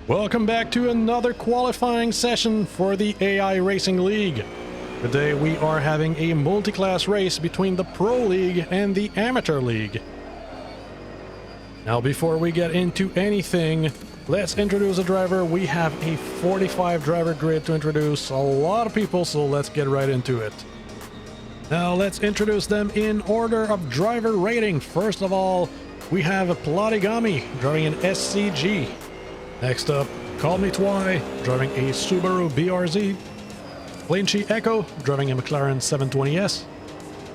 Welcome back to another qualifying session for the AI Racing League. Today we are having a multi-class race between the Pro League and the Amateur League. Now before we get into anything, let's introduce a driver. We have a 45 driver grid to introduce, a lot of people, so let's get right into it. Now let's introduce them in order of driver rating. First of all, we have a Platigami driving an SCG. Next up, Call Me Twy driving a Subaru BRZ. Flinchy Echo driving a McLaren 720S.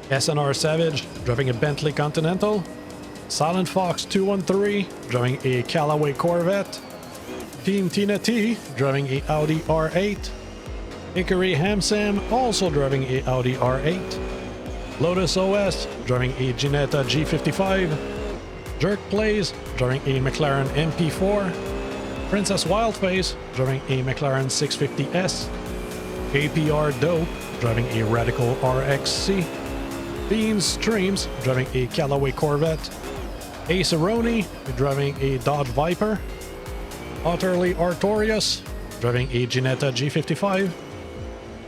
SNR Savage driving a Bentley Continental. Silent Fox 213 driving a Callaway Corvette. Team Tina T driving a Audi R8. Hickory Hamsam also driving a Audi R8. Lotus OS driving a Ginetta G55. Jerk Plays driving a McLaren MP4. Princess Wildface driving a McLaren 650S. APR Dope driving a Radical RXC. Beans Streams driving a Callaway Corvette. Ace Aroni driving a Dodge Viper. Utterly Artorias driving a Ginetta G55.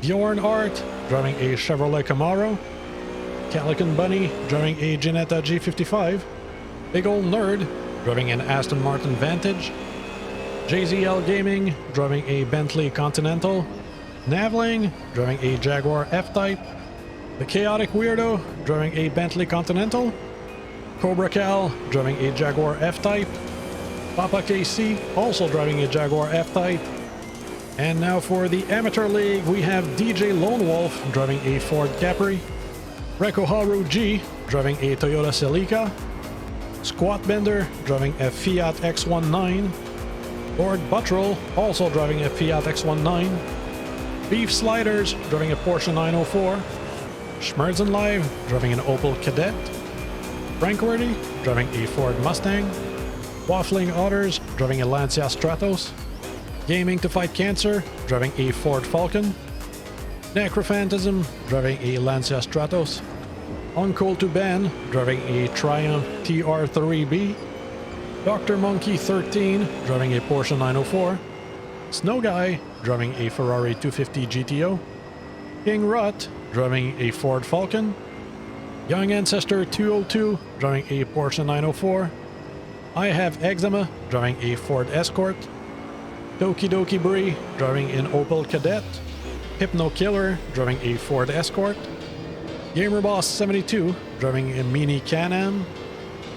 Bjorn Art driving a Chevrolet Camaro. Calican Bunny driving a Ginetta G55. Big Ol' Nerd driving an Aston Martin Vantage. JZL Gaming driving a Bentley Continental. Navling driving a Jaguar F-Type. The Chaotic Weirdo driving a Bentley Continental. Cobra Cal driving a Jaguar F-Type. Papa KC also driving a Jaguar F-Type. And now for the Amateur League, we have DJ Lone Wolf driving a Ford Capri. Rekoharu G driving a Toyota Celica. Squat Bender driving a Fiat X1 Lord Buttrell also driving a Fiat X1 Beef Sliders driving a Porsche 904. Schmerzen Live driving an Opel Kadett. Frankworthy driving a Ford Mustang. Waffling Otters driving a Lancia Stratos. Gaming to Fight Cancer driving a Ford Falcon. Necrophantasm driving a Lancia Stratos. Uncool to Ban driving a Triumph TR3B. Dr. Monkey 13 driving a Porsche 904. Snow Guy driving a Ferrari 250 GTO. King Rut driving a Ford Falcon. Young Ancestor 202 driving a Porsche 904. I Have Eczema driving a Ford Escort. Doki Doki Brie driving an Opel Kadett. Hypno Killer driving a Ford Escort. Gamerboss 72 driving a Mini Can-Am.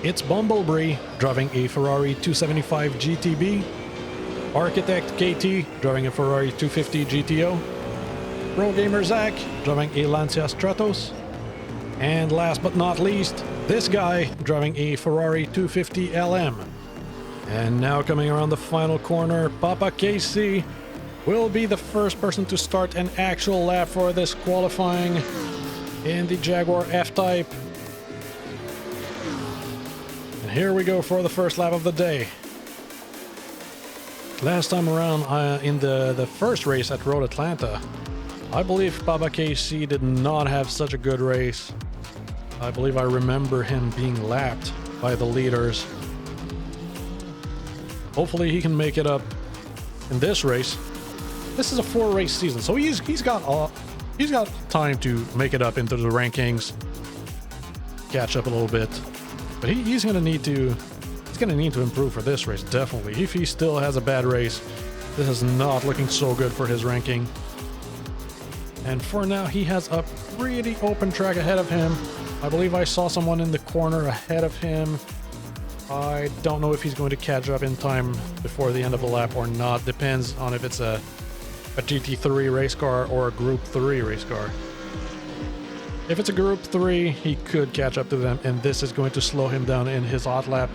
It's Bumblebee driving a Ferrari 275 GTB. Architect KT driving a Ferrari 250 GTO. Pro Gamer Zach driving a Lancia Stratos. And last but not least, this guy driving a Ferrari 250 LM. And now coming around the final corner, Papa KC will be the first person to start an actual lap for this qualifying in the Jaguar F-Type. And here we go for the first lap of the day. Last time around in the first race at Road Atlanta, I believe Papa KC did not have such a good race. I believe I remember him being lapped by the leaders. Hopefully he can make it up in this race. This is a 4-race season, so he's got time to make it up into the rankings, catch up a little bit. But he's gonna need to improve for this race, definitely. If he still has a bad race, this is not looking so good for his ranking. And for now, he has a pretty open track ahead of him. I believe I saw someone in the corner ahead of him. I don't know if he's going to catch up in time before the end of the lap or not. Depends on if it's a GT3 race car or a Group 3 race car. If it's a Group 3, he could catch up to them, and this is going to slow him down in his hot lap.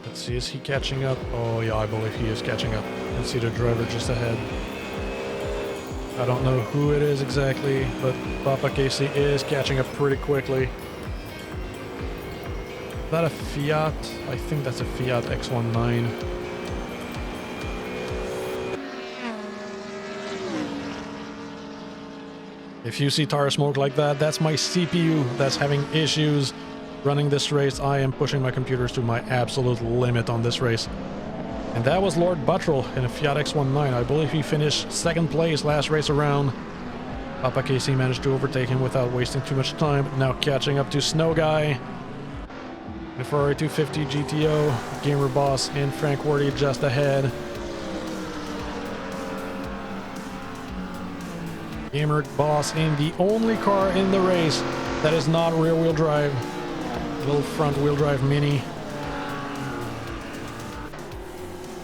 Let's see, is he catching up? Oh yeah, I believe he is catching up. Let's see the driver just ahead. I don't know who it is exactly, but Papa KC is catching up pretty quickly. Is that a Fiat? I think that's a Fiat X1 If you see tire smoke like that, that's my CPU that's having issues. running this race. I am pushing my computers to my absolute limit on this race. And that was Lord Buttrell in a Fiat X1 I believe he finished second place last race around. Papa Casey managed to overtake him without wasting too much time. Now catching up to Snow Guy. The Ferrari 250 GTO, Gamer Boss, and Frank Wardy just ahead. Gamer Boss in the only car in the race that is not rear-wheel drive. Little front-wheel drive Mini.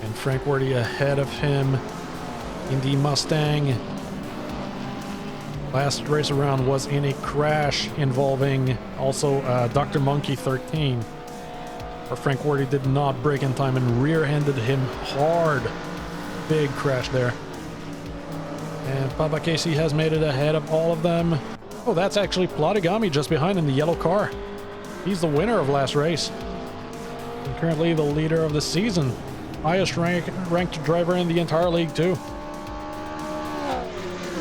And Frank Wardy ahead of him in the Mustang. Last race around was in a crash involving also Dr. Monkey 13. Where Frank Wardy did not brake in time and rear-ended him hard. Big crash there. And Papa Casey has made it ahead of all of them. Oh, that's actually Platigami just behind in the yellow car. He's the winner of last race. And currently the leader of the season. Highest ranked driver in the entire league too.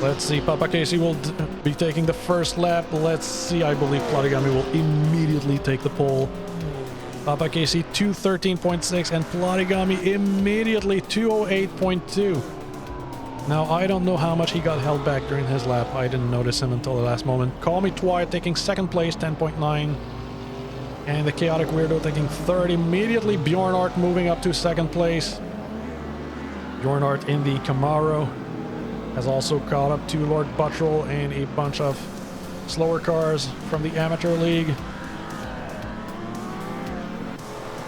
Let's see, Papa Casey will be taking the first lap. Let's see, I believe Platigami will immediately take the pole. Papa Casey 213.6 and Platigami immediately 208.2. Now, I don't know how much he got held back during his lap. I didn't notice him until the last moment. Call Me Twi taking second place, 10.9. And the Chaotic Weirdo taking third. Immediately, Bjorn Hart moving up to second place. Bjorn Hart in the Camaro has also caught up to Lord Buttrell and a bunch of slower cars from the Amateur League.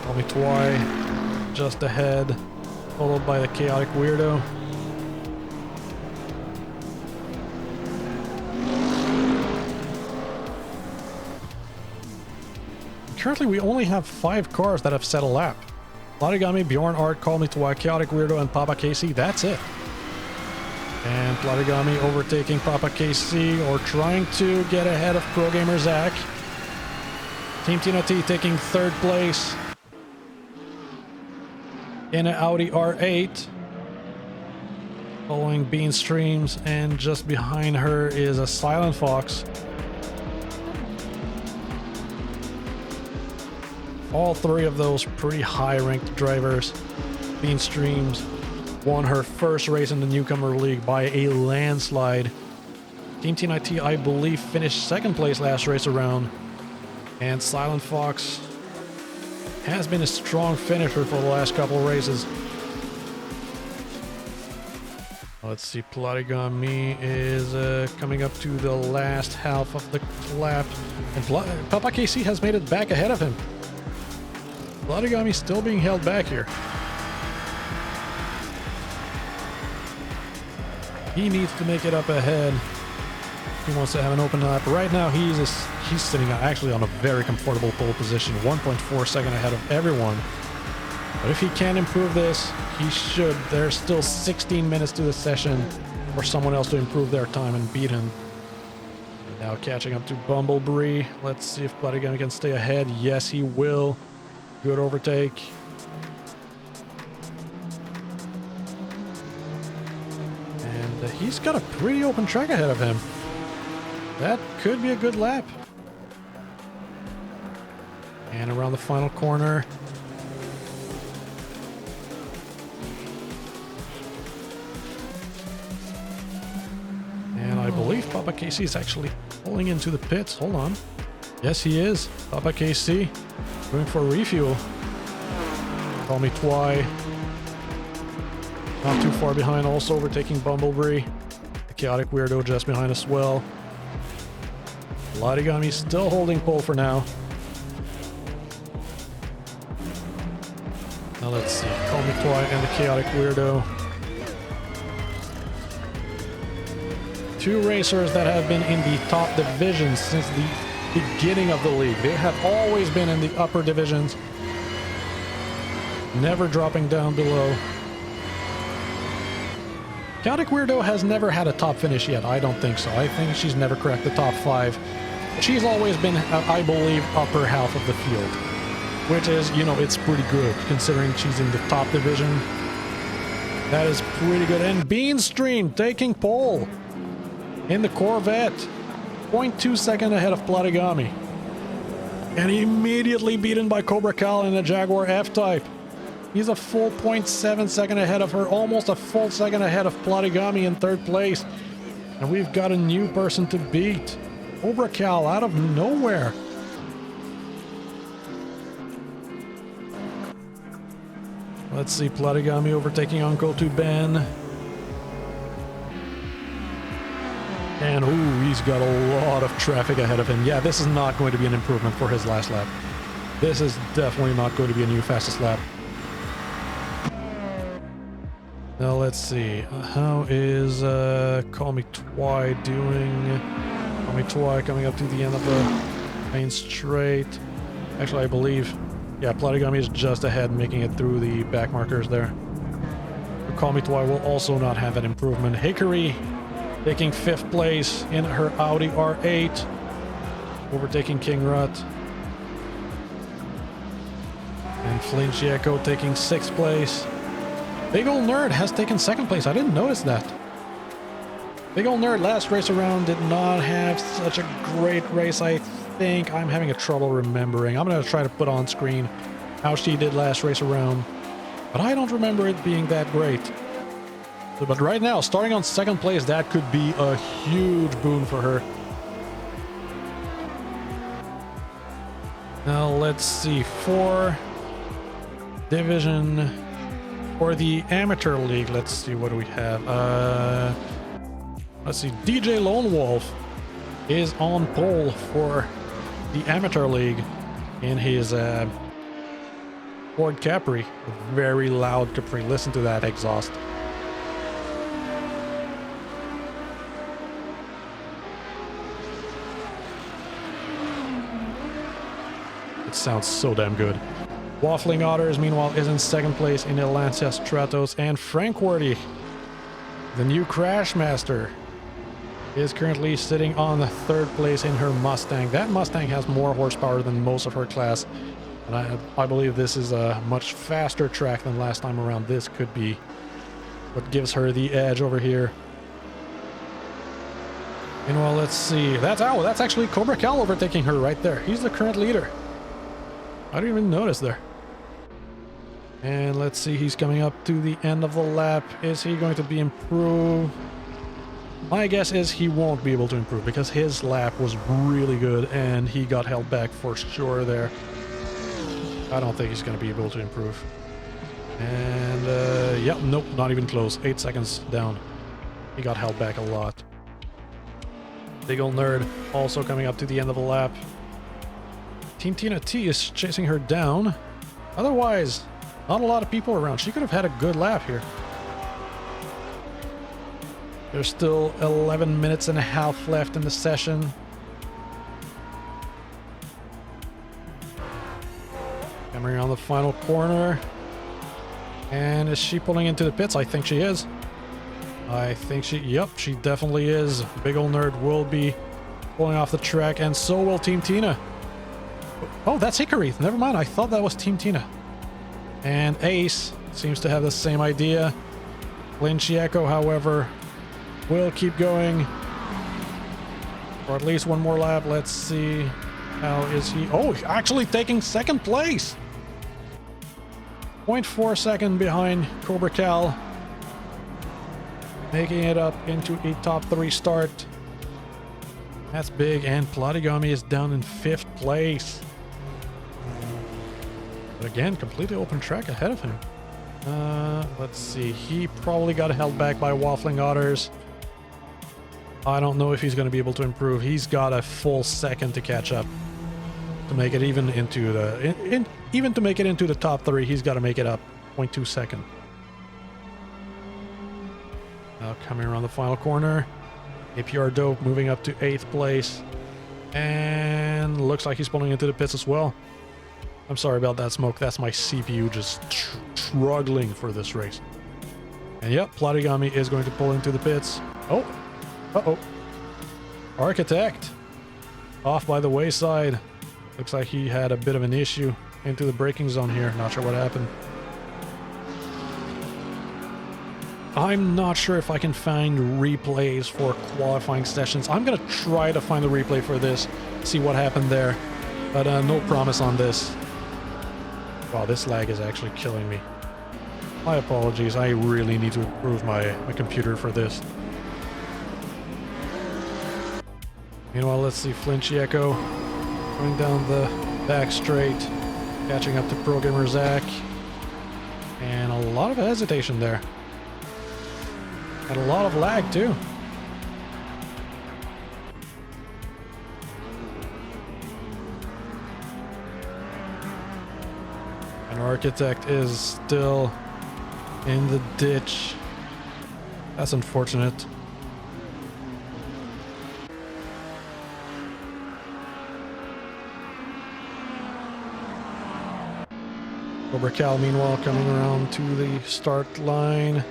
Call Me Twi just ahead, followed by the Chaotic Weirdo. Currently, we only have 5 cars that have set a lap. Platigami, Bjorn Hart, Call Me Twi, Chaotic Weirdo, and Papa Casey. That's it. And Platigami overtaking Papa Casey, or trying to get ahead of Pro Gamer Zach. Team Tina T taking third place in an Audi R8. Following Bean Streams, and just behind her is a Silent Fox. All 3 of those pretty high-ranked drivers. Bean Streams won her first race in the Newcomer League by a landslide. Team T9T, I believe, finished second place last race around. And Silent Fox has been a strong finisher for the last couple of races. Let's see, Platigami is coming up to the last half of the lap. And Papa Casey has made it back ahead of him. Platigami still being held back here. He needs to make it up ahead. He wants to have an open lap. Right now, he's sitting actually on a very comfortable pole position, 1.4 seconds ahead of everyone. But if he can improve this, he should. There's still 16 minutes to the session for someone else to improve their time and beat him. Now catching up to Bumblebee. Let's see if Platigami can stay ahead. Yes, he will. Good overtake. And he's got a pretty open track ahead of him. That could be a good lap. And around the final corner. And I believe Papa Casey is actually pulling into the pits. Hold on. Yes, he is. Papa Casey going for a refuel. Call Me Twi. Not too far behind, also overtaking Bumblebee. The Chaotic Weirdo just behind as well. Platigami still holding pole for now. Now let's see. Call Me Twi and the Chaotic Weirdo. 2 racers that have been in the top divisions since the beginning of the league. They have always been in the upper divisions, never dropping down below. Chaotic Weirdo has never had a top finish yet. I don't think so. I think she's never cracked the top 5. She's always been, I believe, upper half of the field, which is, you know, it's pretty good considering she's in the top division. That is pretty good. And Beanstream taking pole in the Corvette. 0.2 seconds ahead of Platigami. And immediately beaten by Cobra Cal in the Jaguar F-Type. He's a full 0.7 second ahead of her, almost a full second ahead of Platigami in third place. And we've got a new person to beat. Cobra Cal out of nowhere. Let's see, Platigami overtaking Uncle to Ben. And ooh, he's got a lot of traffic ahead of him. Yeah, this is not going to be an improvement for his last lap. This is definitely not going to be a new fastest lap. Now let's see, how is Call Me Twi doing? Call Me Twi coming up to the end of the main straight. Actually, I believe, yeah, Platigami is just ahead, making it through the back markers there. Call Me Twi will also not have an improvement. Hickory taking 5th place in her Audi R8, overtaking King Rut. And Flincieco taking 6th place. Big Ol' Nerd has taken 2nd place. I didn't notice that. Big Ol' Nerd last race around did not have such a great race. I think I'm having a trouble remembering. I'm going to try to put on screen how she did last race around. But I don't remember it being that great. But right now, starting on 2nd place, that could be a huge boon for her. Now let's see, for division, for the amateur league, let's see, what do we have? Let's see, DJ Lone Wolf is on pole for the amateur league in his Ford Capri. A very loud Capri. Listen to that exhaust. It sounds so damn good. Waffling Otters, meanwhile, is in 2nd place in the Lancia Stratos, and Frank Worthy, the new Crash Master, is currently sitting on the 3rd place in her Mustang. That Mustang has more horsepower than most of her class, and I believe this is a much faster track than last time around. This could be what gives her the edge over here. Meanwhile, let's see. That's actually Cobra Cal overtaking her right there. He's the current leader. I didn't even notice there. And let's see, he's coming up to the end of the lap. Is he going to be improved? My guess is he won't be able to improve because his lap was really good and he got held back for sure there. I don't think he's going to be able to improve. And, yep, nope, not even close. 8 seconds down. He got held back a lot. Big Ol' Nerd also coming up to the end of the lap. Team Tina T is chasing her down. Otherwise, not a lot of people around. She could have had a good lap here. There's still 11 minutes and a half left in the session. Coming around the final corner. And is she pulling into the pits? I think she is. Yep, she definitely is. Big Ol' Nerd will be pulling off the track, and so will Team Tina. Oh, that's Hickory. Never mind, I thought that was Team Tina. And Ace seems to have the same idea. Lincieco, however, will keep going for at least one more lap. Let's see. How is he? Oh, actually taking 2nd place. 0.4 second behind Cobra Cal. Making it up into a top 3 start. That's big, and Platigami is down in 5th place. But again, completely open track ahead of him. Let's see. He probably got held back by Waffling Otters. I don't know if he's going to be able to improve. He's got a full second to catch up to make it even into the even to make it into the top 3. He's got to make it up 0.2 second. Now coming around the final corner, APR Dope moving up to 8th place, and looks like he's pulling into the pits as well. I'm sorry about that, Smoke. That's my CPU just struggling for this race. And yep, Platigami is going to pull into the pits. Oh, uh-oh. Architect off by the wayside. Looks like he had a bit of an issue into the braking zone here. Not sure what happened. I'm not sure if I can find replays for qualifying sessions. I'm going to try to find the replay for this, see what happened there. But no promise on this. Wow, this lag is actually killing me. My apologies, I really need to improve my computer for this. Meanwhile, let's see Flinchy Echo going down the back straight, catching up to Pro Gamer Zach. And a lot of hesitation there. And a lot of lag too. And Architect is still in the ditch. That's unfortunate. Cobra Cal, meanwhile, coming around to the start line.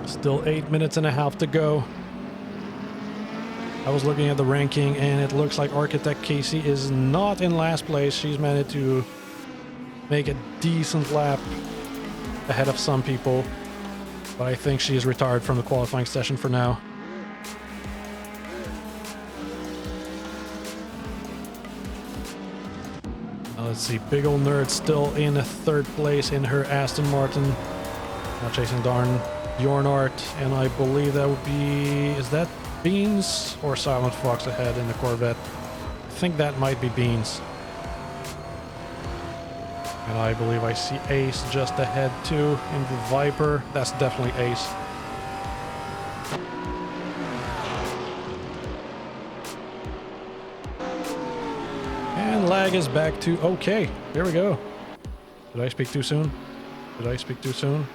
Still 8 minutes and a half to go. I was looking at the ranking and it looks like Architect Casey is not in last place. She's managed to make a decent lap ahead of some people, but I think she is retired from the qualifying session for now. Now let's see, Big Ol' Nerd still in third place in her Aston Martin. Now chasing down Bjornart, and I believe that would be, is that Beans or Silent Fox ahead in the Corvette? I think that might be Beans. And I believe I see Ace just ahead too in the Viper. That's definitely Ace. And lag is back to okay. There we go. Did I speak too soon? Did I speak too soon?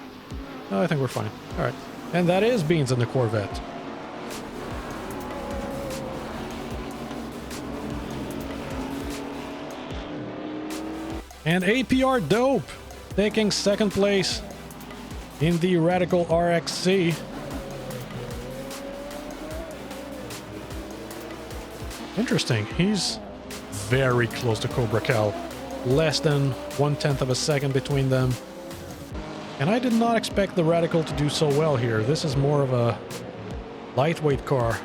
No, I think we're fine. All right. And that is Beans in the Corvette. And APR Dope taking second place in the Radical RXC. Interesting. He's very close to Cobra Cal. Less than 1/10 of a second between them. And I did not expect the Radical to do so well here. This is more of a lightweight car.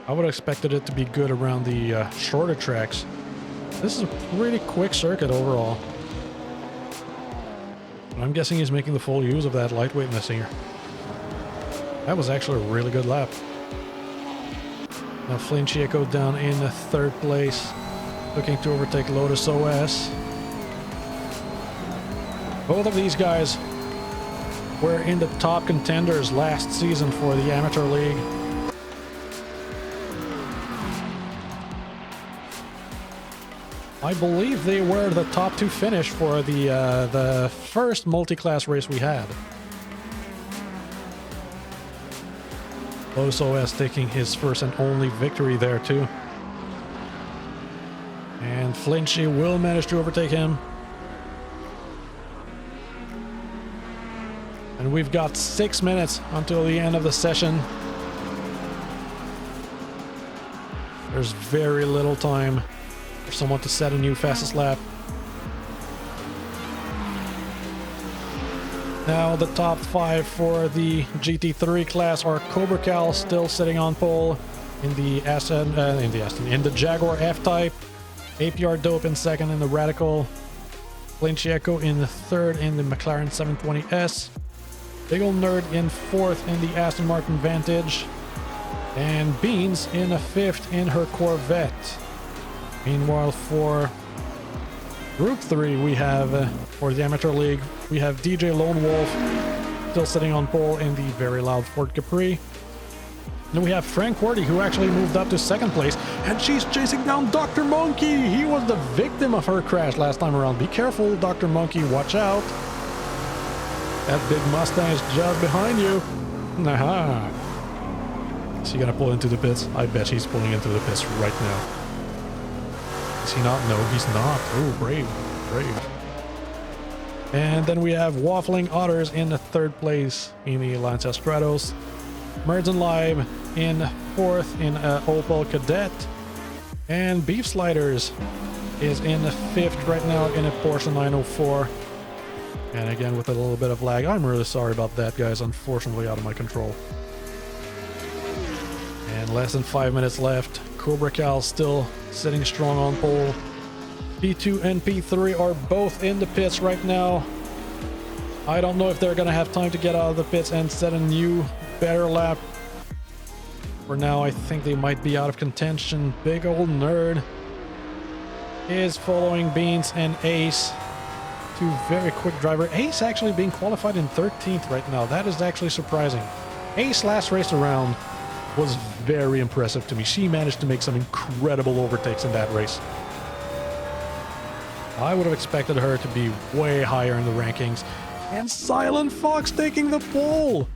I would have expected it to be good around the shorter tracks. This is a pretty quick circuit overall. But I'm guessing he's making the full use of that lightweightness here. That was actually a really good lap. Now Flinchy Echo down in the third place, looking to overtake Lotus OS. Both of these guys were in the top contenders last season for the Amateur League. I believe they were the top two finish for the first multi-class race we had. Lotus OS taking his first and only victory there too. And Flinchy will manage to overtake him. And we've got 6 minutes until the end of the session. There's very little time for someone to set a new fastest lap. Now the top 5 for the GT3 class are Cobra Cal still sitting on pole in the the Jaguar F-Type, APR Dope in second in the Radical, Flinchy Echo in the third in the McLaren 720S, Big Ol' Nerd in fourth in the Aston Martin Vantage, and Beans in a fifth in her Corvette. Meanwhile, for Group 3, we have, for the Amateur League, we have DJ Lone Wolf still sitting on pole in the very loud Ford Capri. Then we have Frank Horty, who actually moved up to second place, and she's chasing down Dr. Monkey. He was the victim of her crash last time around. Be careful, Dr. Monkey, watch out. That big Mustang is just behind you. Aha. Is he gonna pull into the pits? I bet he's pulling into the pits right now. Is he not? No, he's not. Oh, brave. Brave. And then we have Waffling Otters in the third place in the Lancia Stratos. Merds and Live in fourth in Opel Kadett. And Beef Sliders is in the 5th right now in a Porsche 904. And again, with a little bit of lag. I'm really sorry about that, guys. Unfortunately, out of my control. And less than 5 minutes left. Cobra Cal still sitting strong on pole. P2 and P3 are both in the pits right now. I don't know if they're gonna have time to get out of the pits and set a new, better lap. For now, I think they might be out of contention. Big old nerd is following Beans and Ace. Two very quick driver. Ace actually being qualified in 13th right now. That is actually surprising. Ace last race around was very impressive to me. She managed to make some incredible overtakes in that race. I would have expected her to be way higher in the rankings. And Silent Fox taking the pole.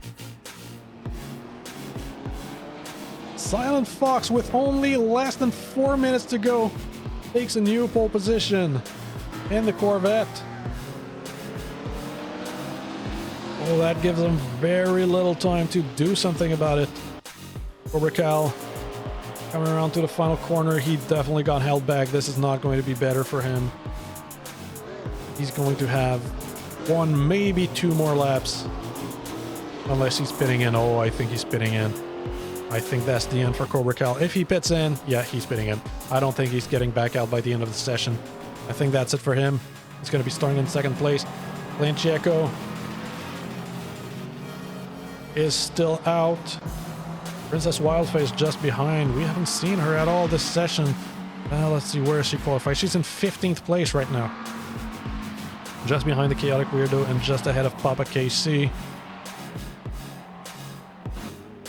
Silent Fox, with only less than 4 minutes to go, takes a new pole position in the Corvette. Well, that gives him very little time to do something about it. Cobra Cal coming around to the final corner. He definitely got held back. This is not going to be better for him. He's going to have 1, maybe 2 more laps. Unless he's pitting in. Oh, I think he's pitting in. I think that's the end for Cobra Cal. If he pits in, yeah, he's pitting in. I don't think he's getting back out by the end of the session. I think that's it for him. He's going to be starting in 2nd place. Blancheco is still out. Princess Wildface just behind. We haven't seen her at all this session. Let's see, where is she qualified? She's in 15th place right now. Just behind the Chaotic Weirdo and just ahead of Papa KC.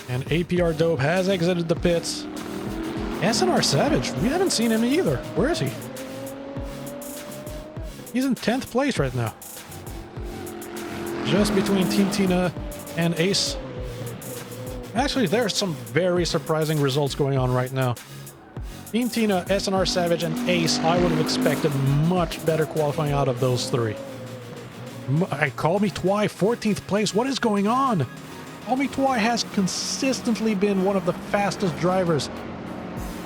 And APR Dope has exited the pits. SNR Savage, we haven't seen him either. Where is he? He's in 10th place right now. Just between Team Tina and Ace. Actually, there's some very surprising results going on right now. Team Tina, SNR Savage, and Ace, I would have expected much better qualifying out of those 3. Call Me Twy, 14th place. What is going on? Call Me Twy has consistently been one of the fastest drivers.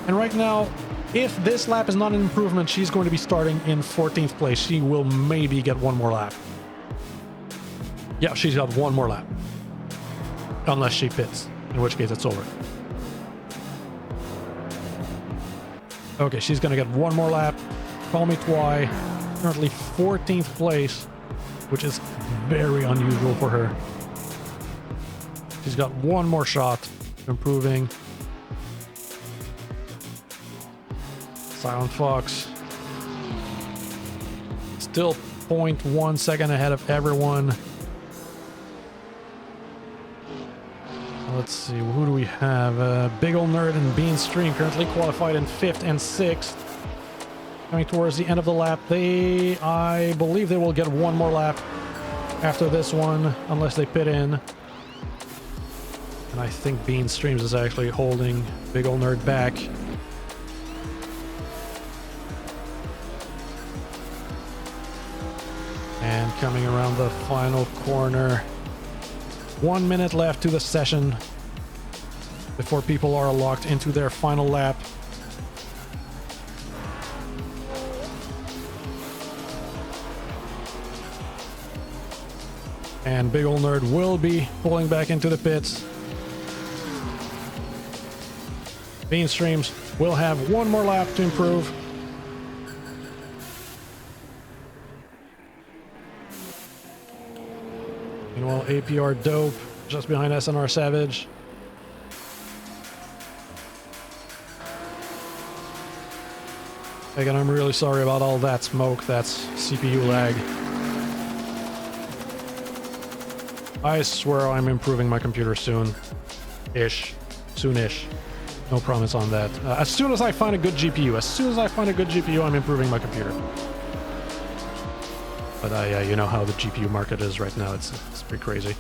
And right now, if this lap is not an improvement, she's going to be starting in 14th place. She will maybe get 1 more lap. Yeah, she's got 1 more lap. Unless she pits, in which case it's over. Okay, she's gonna get 1 more lap. Call Me Twy, currently 14th place, which is very unusual for her. She's got 1 more shot, improving. Silent Fox, still 0.1 second ahead of everyone. Let's see, who do we have? Big Ol' Nerd and Bean Stream currently qualified in 5th and 6th. Coming towards the end of the lap. I believe they will get 1 more lap after this one, unless they pit in. And I think Bean Streams is actually holding Big Ol' Nerd back. And coming around the final corner. 1 minute left to the session before people are locked into their final lap. And Big Ol' Nerd will be pulling back into the pits. Bean Streams will have 1 more lap to improve. Meanwhile, APR Dope just behind SNR Savage. Again, I'm really sorry about all that smoke. That's CPU lag. I swear I'm improving my computer soon-ish. Soon-ish. No promise on that. As soon as I find a good GPU, I'm improving my computer. But you know how the GPU market is right now. It's pretty crazy.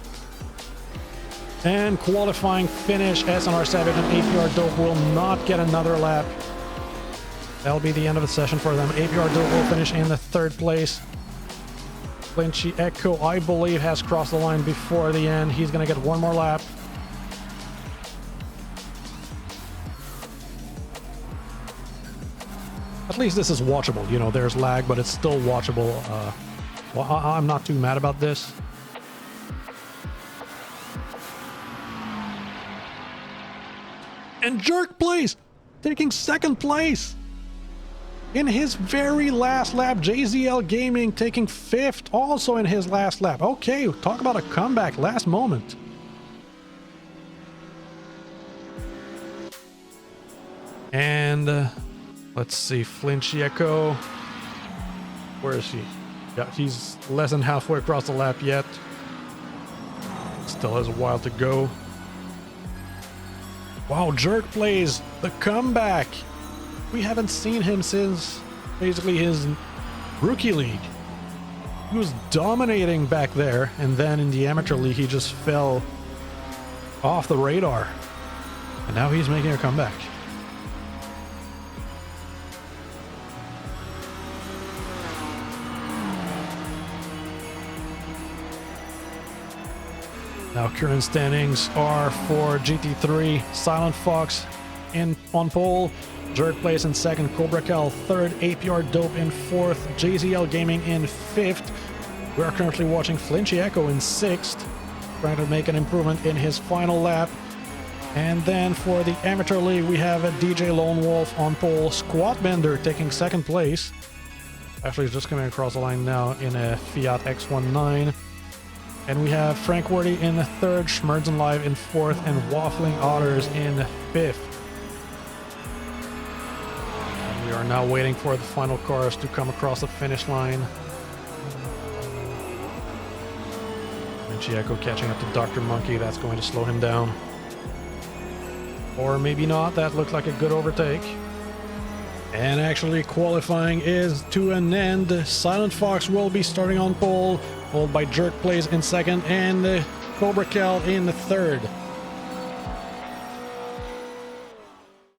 And qualifying finish, SNR Savage and APR Dope will not get another lap. That'll be the end of the session for them. APR Dope will finish in the 3rd place. Clinchy Echo, I believe, has crossed the line before the end. He's going to get 1 more lap. At least this is watchable. You know, there's lag, but it's still watchable. Well, I'm not too mad about this. And Jerk Place taking second place in his very last lap. JZL Gaming taking fifth also in his last lap. Okay, talk about a comeback last moment. And let's see, Flinchy Echo. Where is he? Yeah, he's less than halfway across the lap yet. Still has a while to go. Wow, Jerk plays the comeback. We haven't seen him since basically his rookie league. He was dominating back there, and then in the amateur league he just fell off the radar. And now he's making a comeback. Now current standings are for GT3, Silent Fox on pole, Jerk Place in second, Cobra Cal third, APR Dope in fourth, JZL Gaming in fifth. We are currently watching Flinchy Echo in sixth, trying to make an improvement in his final lap. And then for the amateur league, we have a DJ Lone Wolf on pole, Squat Bender taking second place. Actually, he's just coming across the line now in a Fiat X1 9. And we have Frank Worthy in third, Schmerzen Live in fourth, and Waffling Otters in fifth. And we are now waiting for the final cars to come across the finish line. Vinci Echo catching up to Dr. Monkey. That's going to slow him down. Or maybe not. That looked like a good overtake. And actually qualifying is to an end. Silent Fox will be starting on pole, followed by Jerk Plays in second and Cobra Cal in the third.